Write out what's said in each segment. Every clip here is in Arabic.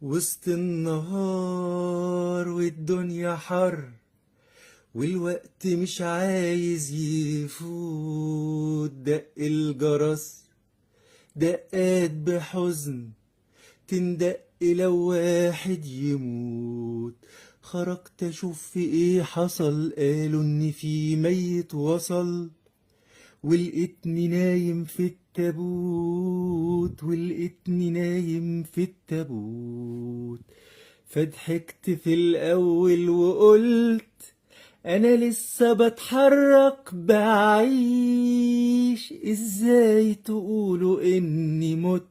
وسط النهار والدنيا حر، والوقت مش عايز يفوت. دق الجرس دقات بحزن، تندق لو واحد يموت. خرجت اشوف في ايه حصل، قالوا ان في ميت وصل، ولقيتني نايم في التابوت، ولقيتني نايم في التابوت. فضحكت في الأول وقلت أنا لسه بتحرك بعيش، إزاي تقولوا إني مت؟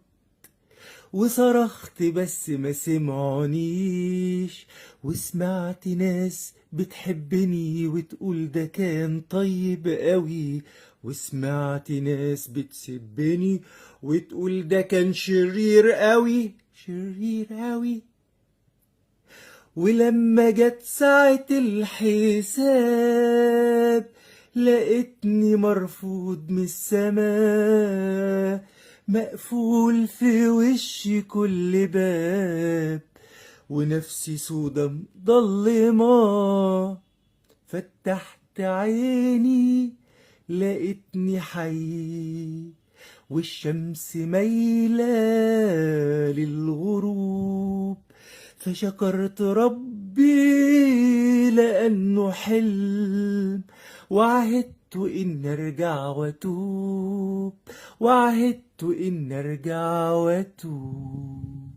وصرخت بس ما سمعونيش، وسمعت ناس بتحبني وتقول ده كان طيب قوي، وسمعت ناس بتسبني وتقول ده كان شرير قوي، شرير قوي. ولما جت ساعة الحساب لقيتني مرفوض من السماء، مقفول في وشي كل باب، ونفسي سودا مضلمة. فتحت عيني لقيتني حي، والشمس مايلة للغروب. فشكرت ربي لأنه حلم، وعهدت إن أرجع وأتوب، وعهدت إن أرجع وأتوب.